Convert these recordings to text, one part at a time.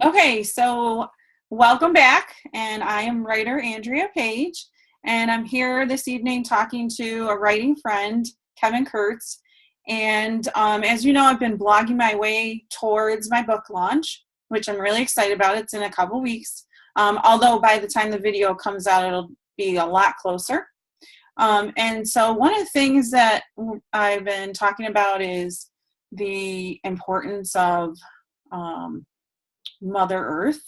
Okay, so welcome back, and I am writer Andrea Page, and I'm here this evening talking to a writing friend, Kevin Kurtz. And as you know, I've been blogging my way towards my book launch, which I'm really excited about. It's in a couple weeks, although by the time the video comes out, it'll be a lot closer. And so one of the things that I've been talking about is the importance of Mother Earth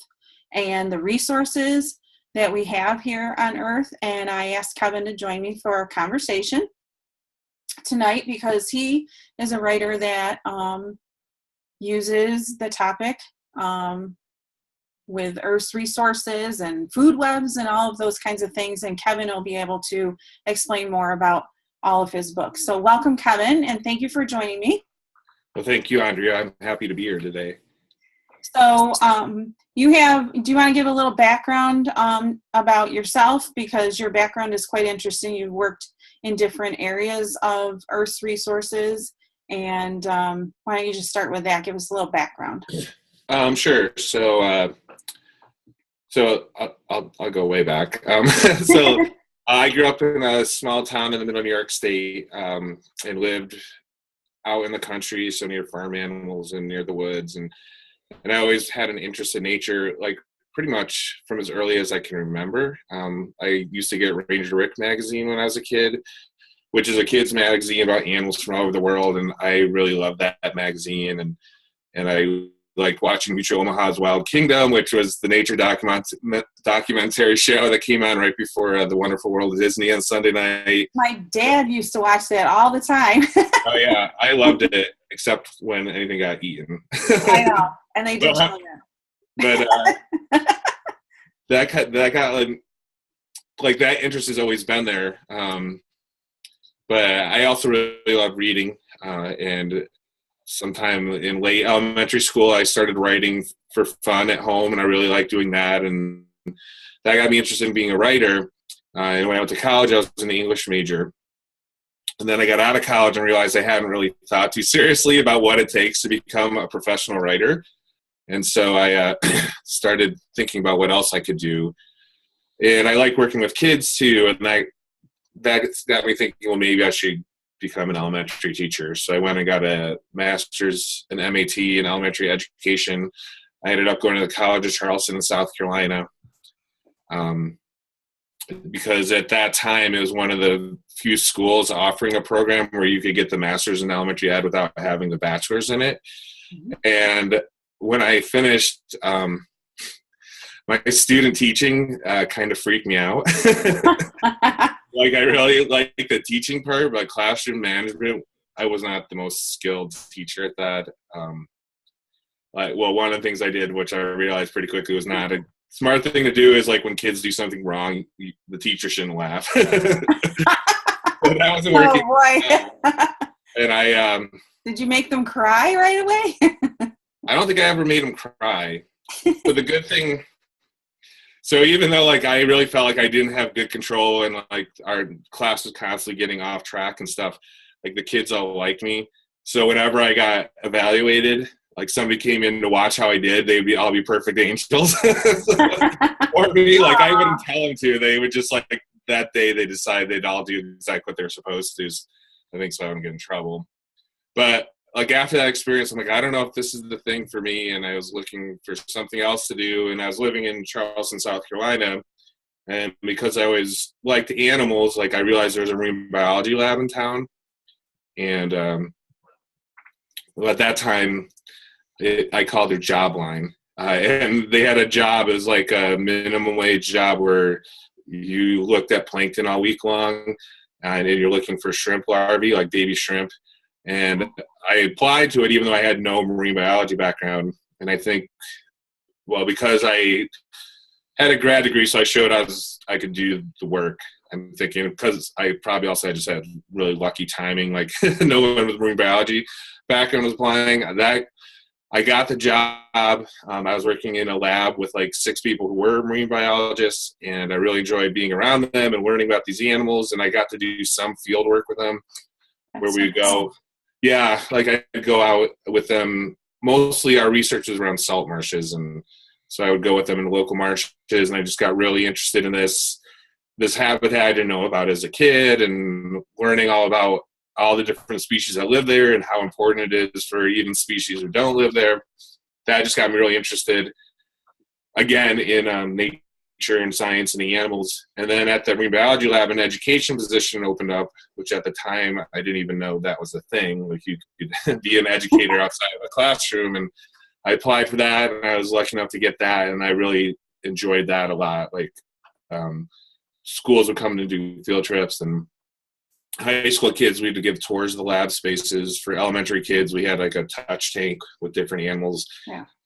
and the resources that we have here on Earth. And I asked Kevin to join me for a conversation tonight because he is a writer that uses the topic with Earth's resources and food webs and all of those kinds of things. And Kevin will be able to explain more about all of his books. So welcome, Kevin, and thank you for joining me. Well, thank you, Andrea. I'm happy to be here today. So do you want to give a little background about yourself? Because your background is quite interesting. You've worked in different areas of Earth's resources. And why don't you just start with that? Give us a little background. Sure. So I'll go way back. So I grew up in a small town in the middle of New York State and lived out in the country, so near farm animals and near the woods. And I always had an interest in nature, like pretty much from as early as I can remember. I used to get Ranger Rick magazine when I was a kid, which is a kid's magazine about animals from all over the world. And I really loved that magazine. And I liked watching Mutual Omaha's Wild Kingdom, which was the nature documentary show that came on right before The Wonderful World of Disney on Sunday night. My dad used to watch that all the time. Oh, yeah. I loved it, except when anything got eaten. I know. And they did tell But that got like that interest has always been there. But I also really love reading. And sometime in late elementary school, I started writing for fun at home, and I really liked doing that. And that got me interested in being a writer. And when I went to college, I was an English major. And then I got out of college and realized I hadn't really thought too seriously about what it takes to become a professional writer. And so I started thinking about what else I could do. And I like working with kids too. And that got me thinking, well, maybe I should become an elementary teacher. So I went and got a master's, an MAT in elementary education. I ended up going to the College of Charleston in South Carolina. Because at that time, it was one of the few schools offering a program where you could get the master's in elementary ed without having the bachelor's in it. Mm-hmm. And when I finished, my student teaching kind of freaked me out. Like, I really like the teaching part, but classroom management, I was not the most skilled teacher at that. One of the things I did, which I realized pretty quickly was not a smart thing to do, is like when kids do something wrong, the teacher shouldn't laugh. That wasn't working. Oh, boy. And I did you make them cry right away? I don't think I ever made them cry. But the good thing, so even though like I really felt like I didn't have good control and like our class was constantly getting off track and stuff, like the kids all liked me. So whenever I got evaluated, like somebody came in to watch how I did, they'd all be perfect angels. Or me, like I wouldn't tell them to. They would just like that day they decide they'd all do exactly what they're supposed to. I think so I wouldn't get in trouble. But like after that experience, I'm like, I don't know if this is the thing for me. And I was looking for something else to do. And I was living in Charleston, South Carolina. And because I always liked animals, like I realized there was a marine biology lab in town. And at that time, I called it job line. And they had a job as like a minimum wage job where you looked at plankton all week long. And you're looking for shrimp larvae, like baby shrimp. And I applied to it even though I had no marine biology background. And I think, well, because I had a grad degree, so I showed I could do the work. I'm thinking because I probably also just had really lucky timing, like no one with marine biology background was applying. That I got the job. I was working in a lab with like 6 people who were marine biologists, and I really enjoyed being around them and learning about these animals. And I got to do some field work with them. Where we would go, yeah, like I'd go out with them mostly our research was around salt marshes, and so I would go with them in the local marshes, and I just got really interested in this habitat I didn't know about as a kid, and learning all about all the different species that live there and how important it is for even species who don't live there. That just got me really interested, again, in nature and science and the animals. And then at the marine biology lab, an education position opened up, which at the time I didn't even know that was a thing. Like, you could be an educator outside of a classroom, and I applied for that, and I was lucky enough to get that, and I really enjoyed that a lot. Like, schools would come to do field trips, and high school kids, we had to give tours of the lab spaces. For elementary kids, we had like a touch tank with different animals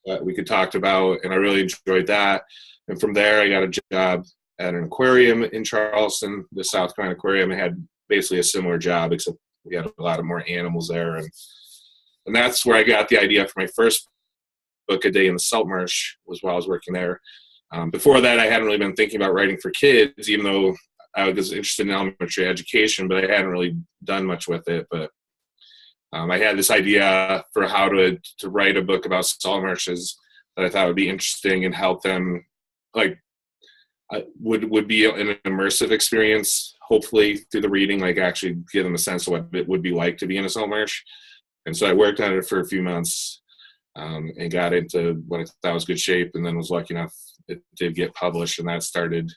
that we could talk about, and I really enjoyed that. And from there, I got a job at an aquarium in Charleston, the South Carolina Aquarium. I had basically a similar job, except we had a lot of more animals there, and that's where I got the idea for my first book, A Day in the Salt Marsh, was while I was working there. Before that, I hadn't really been thinking about writing for kids, even though I was interested in elementary education, but I hadn't really done much with it. But I had this idea for how to write a book about salt marshes that I thought would be interesting and help them, like, would be an immersive experience, hopefully, through the reading, like actually give them a sense of what it would be like to be in a salt marsh. And so I worked on it for a few months, and got into what I thought was good shape, and then was lucky enough it did get published, and that started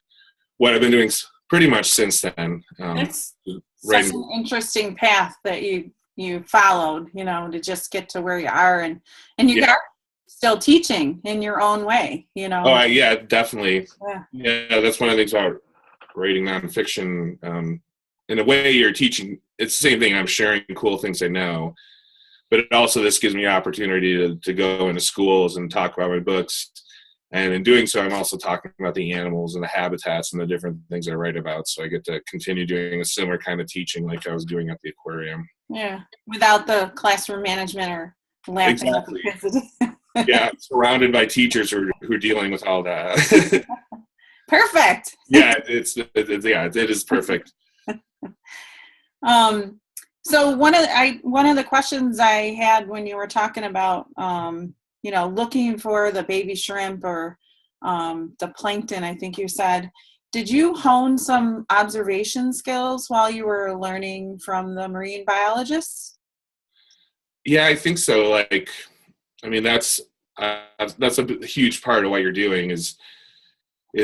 what I've been doing pretty much since then. It's such an interesting path that you followed, to just get to where you are, and you got still teaching in your own way, Oh, yeah, definitely. Yeah, that's one of the things about writing nonfiction. In a way, you're teaching. It's the same thing. I'm sharing cool things I know, but this gives me an opportunity to go into schools and talk about my books. And in doing so, I'm also talking about the animals and the habitats and the different things I write about. So I get to continue doing a similar kind of teaching like I was doing at the aquarium. Yeah, without the classroom management or laughing at the kids. Yeah, surrounded by teachers who are dealing with all that. Perfect. Yeah, it is perfect. So one of the questions I had when you were talking about looking for the baby shrimp or the plankton, I think you said, did you hone some observation skills while you were learning from the marine biologists? Yeah, I think so. Like, I mean, that's a huge part of what you're doing is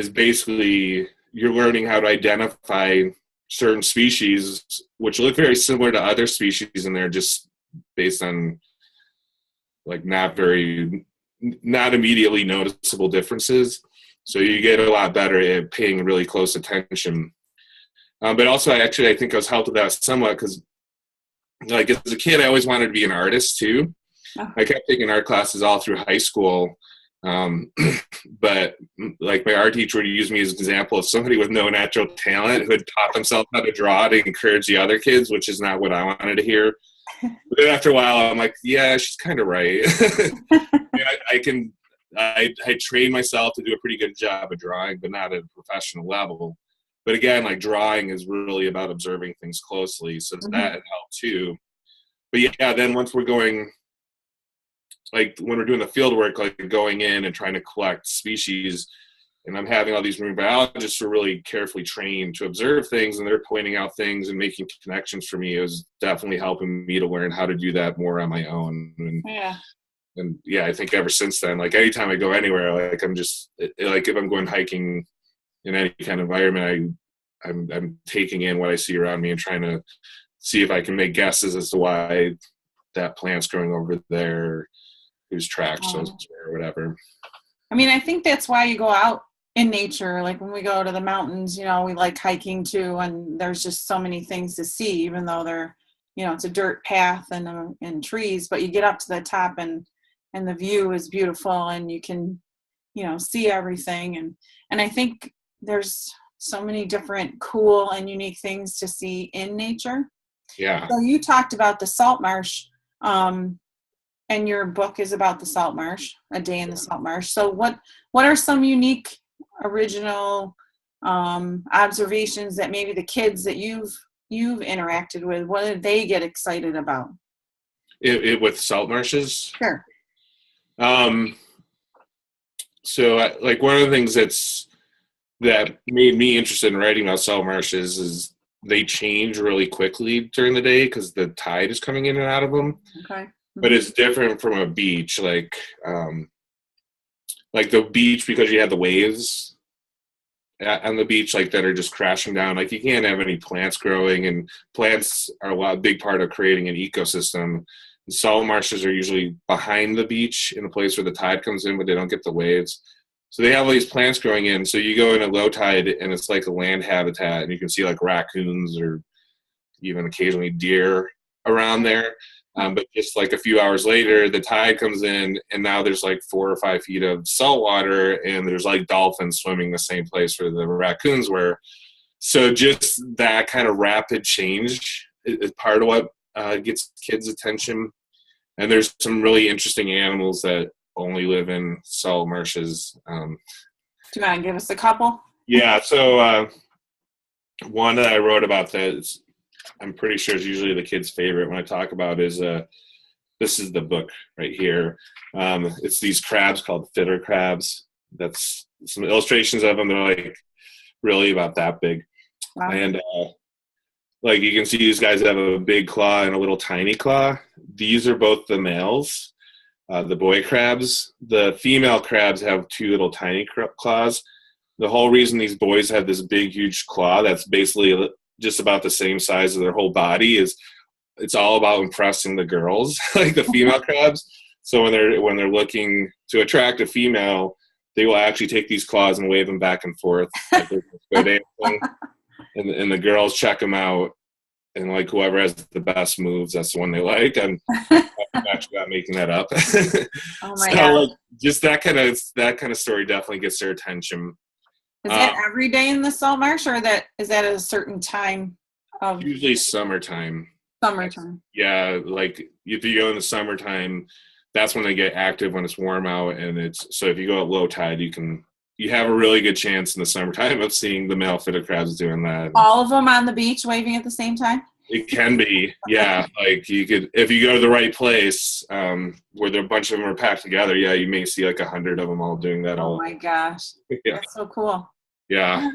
basically you're learning how to identify certain species which look very similar to other species, and they're just based on like not immediately noticeable differences. So you get a lot better at paying really close attention. But also, I think I was helped with that somewhat because, like, as a kid, I always wanted to be an artist too. I kept taking art classes all through high school. But like my art teacher would use me as an example of somebody with no natural talent who had taught themselves how to draw to encourage the other kids, which is not what I wanted to hear. But then after a while, I'm like, yeah, she's kind of right. I trained myself to do a pretty good job of drawing, but not at a professional level. But again, like, drawing is really about observing things closely. So that helped too. But yeah, then once we're going, like when we're doing the field work, like going in and trying to collect species, and I'm having all these marine biologists who are really carefully trained to observe things, and they're pointing out things and making connections for me. It was definitely helping me to learn how to do that more on my own. And I think ever since then, like anytime I go anywhere, like I'm just like, if I'm going hiking in any kind of environment, I'm taking in what I see around me and trying to see if I can make guesses as to why that plant's growing over there, whose tracks those are, or whatever. I mean, I think that's why you go out in nature. Like when we go to the mountains, we like hiking too, and there's just so many things to see, even though they're, it's a dirt path and trees, but you get up to the top and the view is beautiful, and you can, see everything. And I think there's so many different cool and unique things to see in nature. Yeah. So you talked about the salt marsh, and your book is about the salt marsh, A Day in the Salt Marsh. So what are some unique, original observations that maybe the kids that you've interacted with, what did they get excited about? With salt marshes? Sure. Um, like one of the things that made me interested in writing about salt marshes is they change really quickly during the day because the tide is coming in and out of them. Okay. But it's different from a beach, like the beach, because you have the waves on the beach, like that are just crashing down. Like you can't have any plants growing, and plants are a big part of creating an ecosystem. Salt marshes are usually behind the beach in a place where the tide comes in, but they don't get the waves. So they have all these plants growing in. So you go in a low tide, and it's like a land habitat, and you can see like raccoons or even occasionally deer around there. But just like a few hours later, the tide comes in, and now there's like 4 or 5 feet of salt water, and there's like dolphins swimming the same place where the raccoons were. So just that kind of rapid change is part of what gets kids' attention. And there's some really interesting animals that only live in salt marshes. Do you want to give us a couple? Yeah, so one that I wrote about that is, I'm pretty sure is usually the kids' favorite when I talk about is this is the book right here. It's these crabs called fiddler crabs. That's some illustrations of them. They're like really about that big. Wow. And like you can see these guys have a big claw and a little tiny claw. These are both the males, the boy crabs. The female crabs have two little tiny claws. The whole reason these boys have this big, huge claw that's basically just about the same size of their whole body is it's all about impressing the girls, like the female crabs. So when they're looking to attract a female, they will actually take these claws and wave them back and forth like they're dancing. And the girls check them out, and like whoever has the best moves, that's the one they like. And I'm actually not making that up. Oh my so God. like just that kind of story definitely gets their attention. Is that every day in the salt marsh, or is that at a certain time of usually summertime? Summertime. Yeah, like if you go in the summertime, that's when they get active when it's warm out, and it's so if you go at low tide, you have a really good chance in the summertime of seeing the male fiddler crabs doing that. All of them on the beach waving at the same time? It can be, yeah. Like you could, if you go to the right place, where a bunch of them are packed together, yeah, you may see like 100 of them all doing that. Oh my gosh, yeah. That's so cool. Yeah.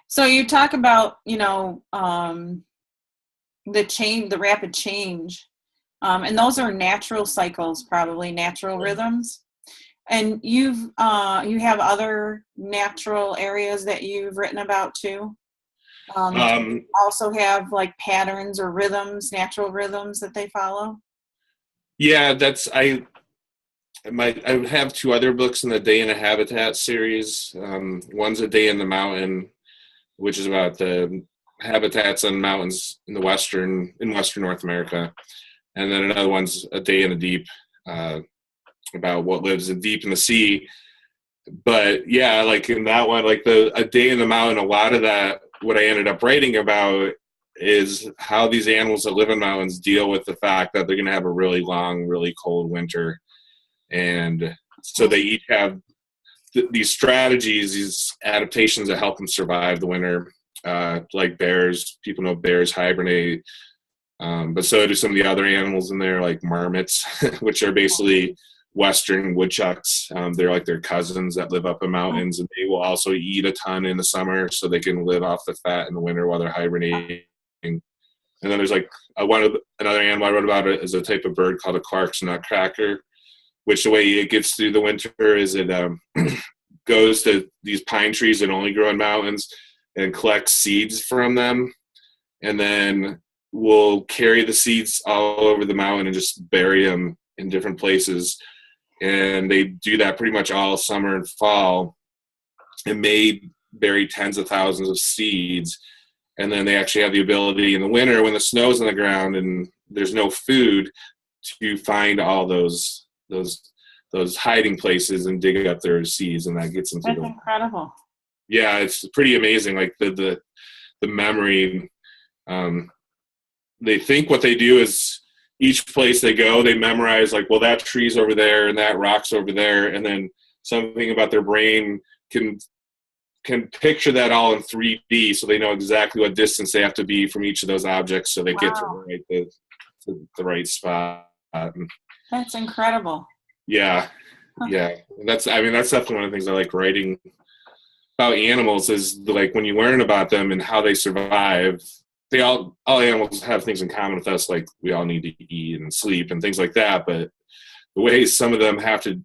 So you talk about, the rapid change, and those are natural cycles, probably natural rhythms. And you have other natural areas that you've written about too. Also have like patterns or rhythms, natural rhythms that they follow. Yeah, I have two other books in the Day in a Habitat series. One's A Day in the Mountain, which is about the habitats on mountains in Western North America, and then another one's A Day in the Deep, about what lives deep in the sea. But yeah, like in that one, like A Day in the Mountain, a lot of that, what I ended up writing about is how these animals that live in mountains deal with the fact that they're going to have a really long, really cold winter. And so they each have these strategies, these adaptations that help them survive the winter. Like bears, people know bears hibernate, but so do some of the other animals in there, like marmots, which are basically Western woodchucks. They're like their cousins that live up in mountains, and they will also eat a ton in the summer so they can live off the fat in the winter while they're hibernating. And then there's like another animal I wrote about is a type of bird called a Clark's nutcracker, which the way it gets through the winter is it goes to these pine trees that only grow in mountains and collects seeds from them, and then will carry the seeds all over the mountain and just bury them in different places. And they do that pretty much all summer and fall, and may bury tens of thousands of seeds. And then they actually have the ability in the winter when the snow's on the ground and there's no food to find all those hiding places and dig up their seeds, and that gets them That's incredible. Yeah, it's pretty amazing. Like the memory. They think what they do is each place they go, they memorize like, well, that tree's over there and that rock's over there, and then something about their brain can picture that all in 3D, so they know exactly what distance they have to be from each of those objects, so they get to the right spot. That's incredible. Yeah. Yeah. That's definitely one of the things I like writing about animals is like when you learn about them and how they survive. All animals have things in common with us, like we all need to eat and sleep and things like that. But the way some of them have to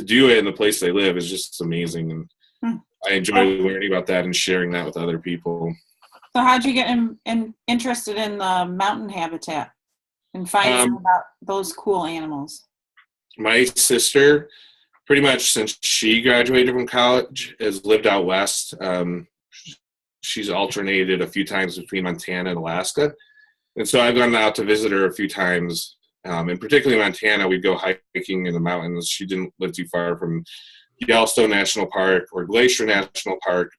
do it in the place they live is just amazing, and Hmm. I enjoy learning about that and sharing that with other people. So how'd you get interested in the mountain habitat and find out about those cool animals? My sister, pretty much since she graduated from college, has lived out west. She's alternated a few times between Montana and Alaska. And so I've gone out to visit her a few times. And particularly Montana, we'd go hiking in the mountains. She didn't live too far from Yellowstone National Park or Glacier National Park.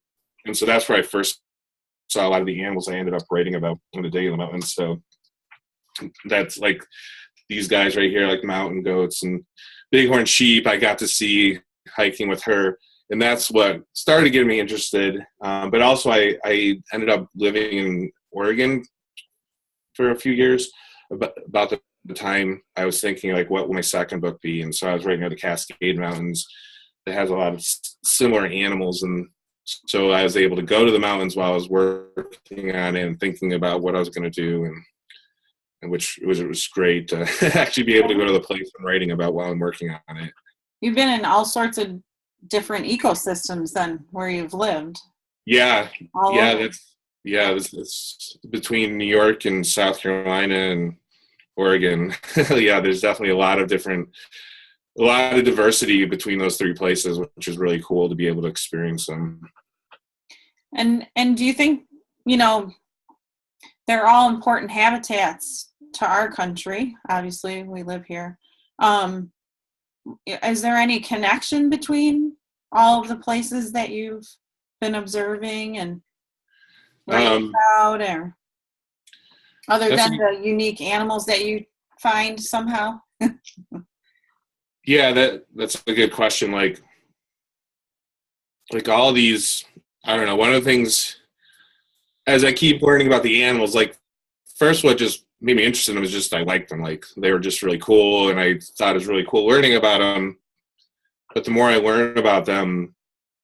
And so that's where I first saw a lot of the animals I ended up writing about in the day in the mountains. So that's like these guys right here, like mountain goats and bighorn sheep, I got to see hiking with her. And that's what started getting me interested. But also I ended up living in Oregon for a few years. About the time I was thinking, like, what will my second book be? And so I was writing about the Cascade Mountains that has a lot of similar animals. And so I was able to go to the mountains while I was working on it and thinking about what I was going to do. And it was great to actually be able to go to the place I'm writing about while I'm working on it. You've been in all sorts of different ecosystems then where you've lived. Yeah. It's between New York and South Carolina and Oregon. Yeah, there's definitely a lot of diversity between those three places, which is really cool to be able to experience them. And do you think, they're all important habitats to our country? Obviously, we live here. Is there any connection between all of the places that you've been observing and writing about, or other than the unique animals that you find somehow? Yeah, that's a good question. Like all these, I don't know, one of the things as I keep learning about the animals, like first what just made me interested in them was just I liked them. Like they were just really cool, and I thought it was really cool learning about them. But the more I learn about them,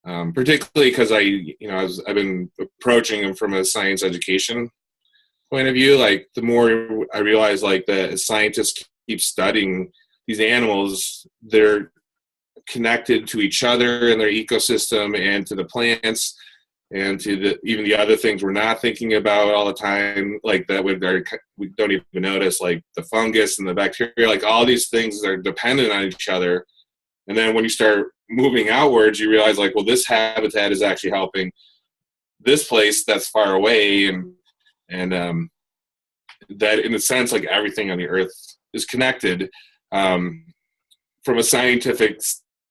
particularly because I've been approaching them from a science education point of view, like the more I realize like that as scientists keep studying these animals, they're connected to each other and their ecosystem and to the plants and to even the other things we're not thinking about all the time, like that we don't even notice, like the fungus and the bacteria, like all these things are dependent on each other. And then when you start moving outwards, you realize like, well, this habitat is actually helping this place that's far away. And that in a sense, like everything on the earth is connected from a scientific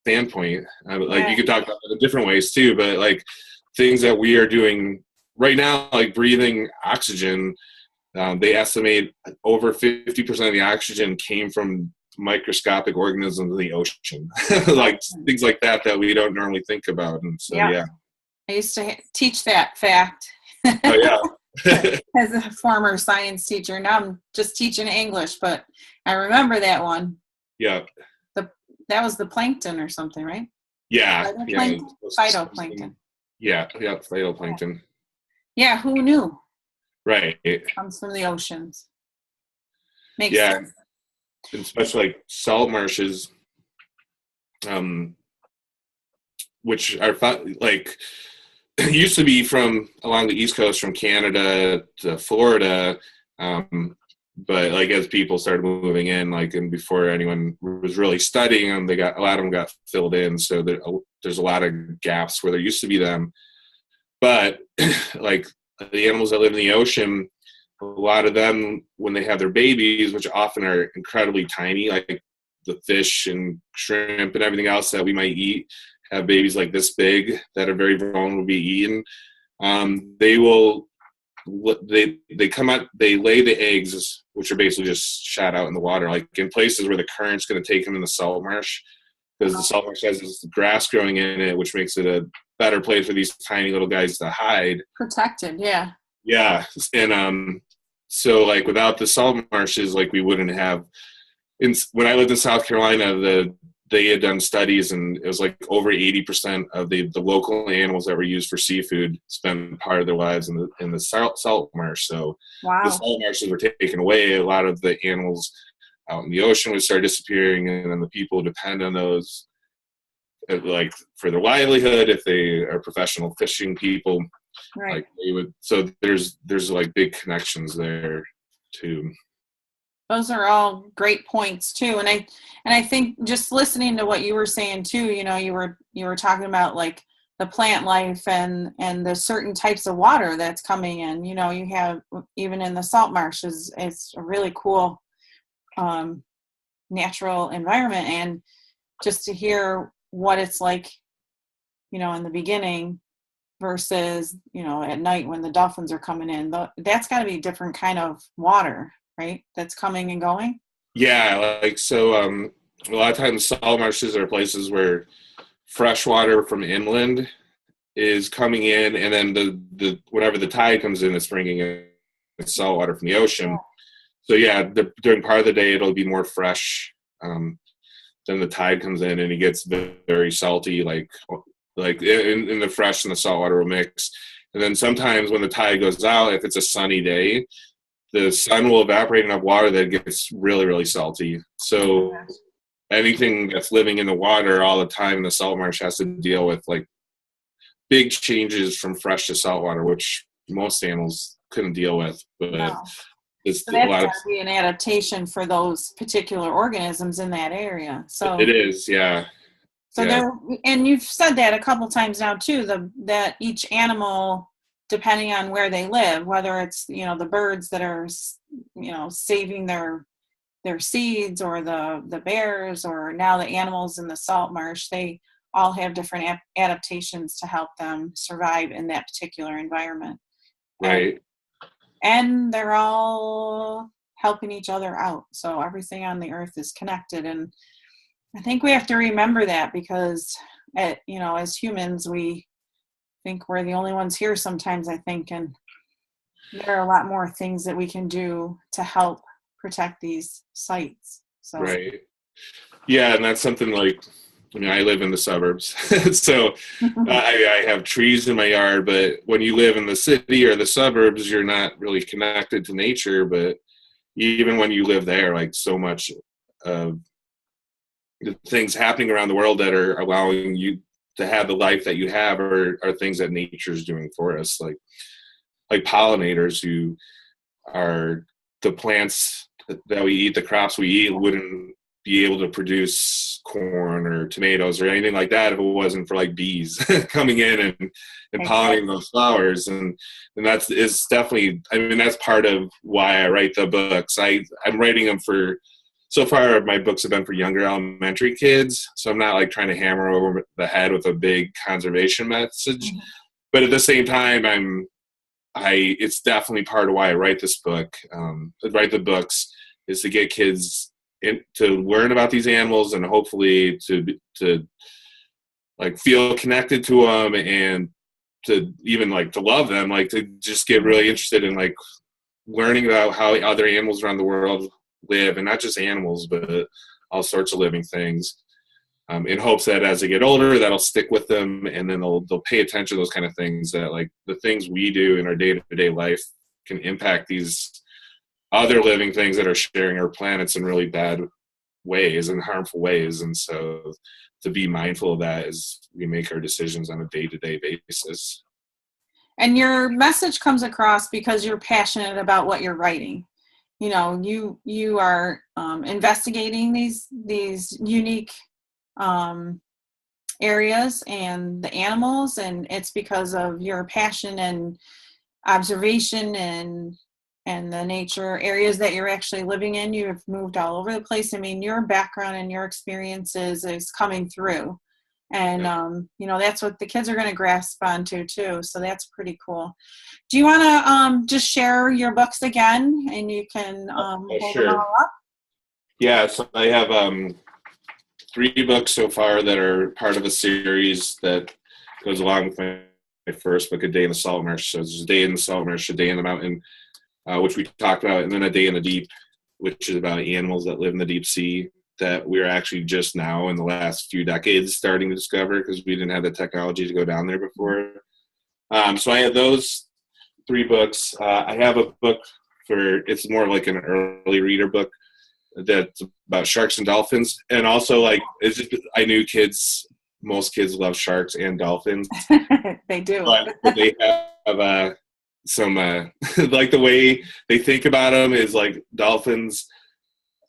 standpoint. Like you could talk about it in different ways too, but like things that we are doing right now, like breathing oxygen, they estimate over 50% of the oxygen came from microscopic organisms in the ocean, like things like that we don't normally think about. And so, yeah. I used to teach that fact. Oh, yeah. As a former science teacher. Now I'm just teaching English, but I remember that one. Yeah. That was the plankton or something, right? Yeah. Phytoplankton. Yeah, phytoplankton. Yeah, who knew? Right. It comes from the oceans. Makes sense. And especially like salt marshes, which are like used to be from along the East Coast from Canada to Florida, but like as people started moving in, like and before anyone was really studying them, a lot of them got filled in. So there's a lot of gaps where there used to be them. But like the animals that live in the ocean, a lot of them, when they have their babies, which often are incredibly tiny, like the fish and shrimp and everything else that we might eat, have babies like this big that are very vulnerable to be eaten. They come out, they lay the eggs, which are basically just shot out in the water, like in places where the current's going to take them in the salt marsh, because the salt marsh has this grass growing in it, which makes it a better place for these tiny little guys to hide. Protected, yeah. Yeah, and so like without the salt marshes, like we wouldn't have. When I lived in South Carolina, they had done studies, and it was like over 80% of the local animals that were used for seafood spend part of their lives in the salt marsh. So the Wow. salt marshes were taken away. A lot of the animals out in the ocean would start disappearing, and then the people depend on those like for their livelihood. If they are professional fishing people, Right. like they would. So there's like big connections there too. Those are all great points too. And I think just listening to what you were saying too, you were talking about like the plant life and the certain types of water that's coming in. You have even in the salt marshes, it's a really cool natural environment, and just to hear what it's like, in the beginning versus, at night when the dolphins are coming in, that's got to be a different kind of water, right? That's coming and going. Yeah, like so. A lot of times, salt marshes are places where fresh water from inland is coming in, and then the whenever the tide comes in, it's bringing in salt water from the ocean. So yeah, during part of the day, it'll be more fresh. Then the tide comes in, and it gets very salty, like in the fresh and the salt water will mix. And then sometimes when the tide goes out, if it's a sunny day, the sun will evaporate enough water that it gets really, really salty. So anything that's living in the water all the time in the salt marsh has to deal with like big changes from fresh to salt water, which most animals couldn't deal with. But No. it's So a that's lot got of to be an adaptation for those particular organisms in that area. So it is, yeah. So Yeah. and you've said that a couple times now too, that each animal, depending on where they live, whether it's, the birds that are, saving their seeds, or the bears, or now the animals in the salt marsh, they all have different adaptations to help them survive in that particular environment. Right. And they're all helping each other out. So everything on the earth is connected. And I think we have to remember that, because, as humans, we think we're the only ones here sometimes, I think, and there are a lot more things that we can do to help protect these sites. So Right. Yeah, and that's something like, I live in the suburbs, so I have trees in my yard, but when you live in the city or the suburbs, you're not really connected to nature. But even when you live there, like so much of the things happening around the world that are allowing you to have the life that you have are things that nature's doing for us, like pollinators, who are the plants that we eat, the crops we eat wouldn't be able to produce corn or tomatoes or anything like that if it wasn't for like bees coming in and pollinating those flowers. And that's is definitely, that's part of why I write the books. I'm writing them for, so far my books have been for younger elementary kids, so I'm not like trying to hammer over the head with a big conservation message. But at the same time, it's definitely part of why I write this book. Write the books is to get kids to learn about these animals, and hopefully to like feel connected to them, and to even like to love them, like to just get really interested in like learning about how other animals around the world live, and not just animals, but all sorts of living things. In hopes that as they get older, that'll stick with them, and then they'll pay attention to those kind of things, that like the things we do in our day-to-day life can impact these other living things that are sharing our planets in really bad ways and harmful ways. And so to be mindful of that as we make our decisions on a day-to-day basis. And your message comes across because you're passionate about what you're writing. You are investigating these unique areas and the animals, and it's because of your passion and observation and the nature areas that you're actually living in. You have moved all over the place. Your background and your experiences is coming through, and that's what the kids are going to grasp onto too. So that's pretty cool. Do you want to just share your books again, and you can hold sure. them all up? Yeah, so I have 3 books so far that are part of a series that goes along with my first book, A Day in the Salt Marsh. So it's A Day in the Salt Marsh, A Day in the Mountain, which we talked about, and then A Day in the Deep, which is about animals that live in the deep sea. that we're actually just now in the last few decades starting to discover, because we didn't have the technology to go down there before. So I had those 3 books. I have a book it's more like an early reader book that's about sharks and dolphins. And also, like, it's just, I knew most kids love sharks and dolphins. They do. But they have some, like, the way they think about them is like dolphins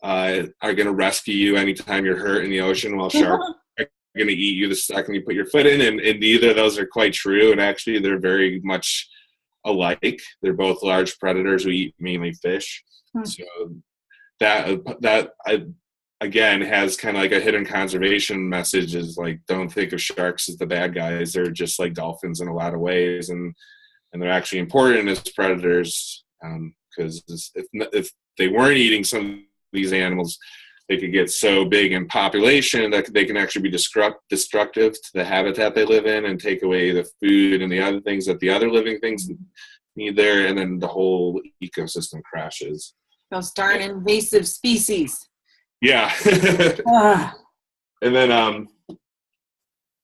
are going to rescue you anytime you're hurt in the ocean, while sharks are going to eat you the second you put your foot in. And neither of those are quite true. And actually, they're very much alike. They're both large predators who eat mainly fish. So that again has kind of like a hidden conservation message, is like, don't think of sharks as the bad guys. They're just like dolphins in a lot of ways, and they're actually important as predators, because if they weren't eating some of these animals, they could get so big in population that they can actually be destructive to the habitat they live in, and take away the food and the other things that the other living things need there, and then the whole ecosystem crashes. Those darn invasive species. Yeah. And then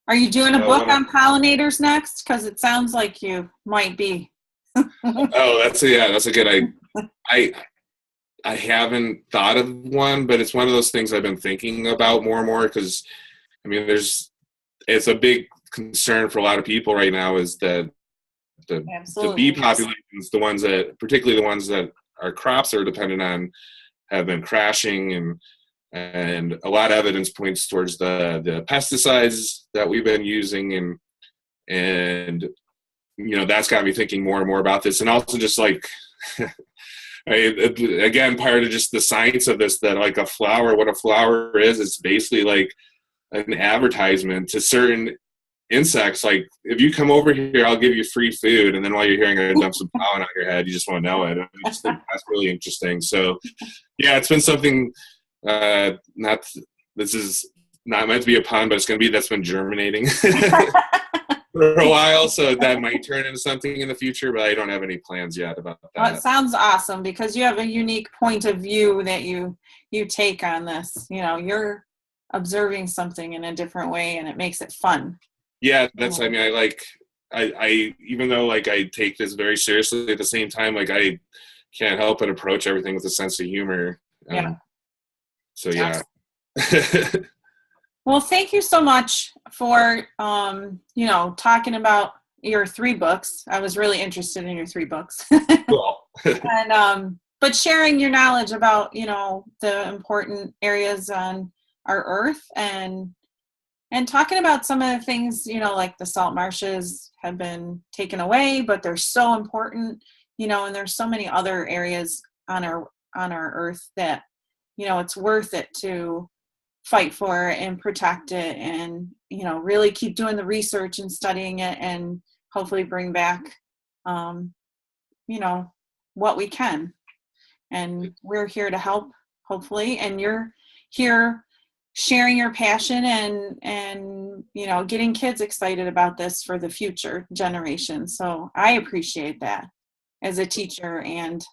are you doing a book on pollinators next? Because it sounds like you might be. Oh, that's a good I haven't thought of one, but it's one of those things I've been thinking about more and more, because I mean, it's a big concern for a lot of people right now, is that the bee populations, particularly the ones that our crops are dependent on, have been crashing, and a lot of evidence points towards the pesticides that we've been using, and that's got me thinking more and more about this, and also just like again, part of just the science of this, that like what a flower is, it's basically like an advertisement to certain insects. Like, if you come over here, I'll give you free food, and then while you're here, I'm going to dump some pollen on your head. You just want to know it. I just think that's really interesting. So yeah, it's been something, this is not meant to be a pun, but that's been germinating for a while, so that might turn into something in the future, but I don't have any plans yet about that. Well, it sounds awesome, because you have a unique point of view that you take on this. You're observing something in a different way, and it makes it fun. Yeah, I mean, I even though like I take this very seriously, at the same time, like, I can't help but approach everything with a sense of humor. Yeah. So yeah. Well, thank you so much for talking about your 3 books. I was really interested in your 3 books. Cool. And but sharing your knowledge about the important areas on our earth, and talking about some of the things, like the salt marshes have been taken away, but they're so important, and there's so many other areas on our earth that, it's worth it to fight for and protect it, and, really keep doing the research and studying it, and hopefully bring back, what we can. And we're here to help, hopefully, and you're here sharing your passion and getting kids excited about this for the future generation. So I appreciate that as a teacher, and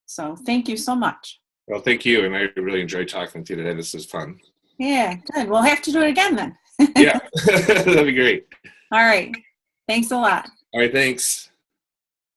so thank you so much. Well, thank you, and I really enjoyed talking with you today. This was fun. Yeah, good. We'll have to do it again then. Yeah, that'd be great. All right. Thanks a lot. All right, thanks.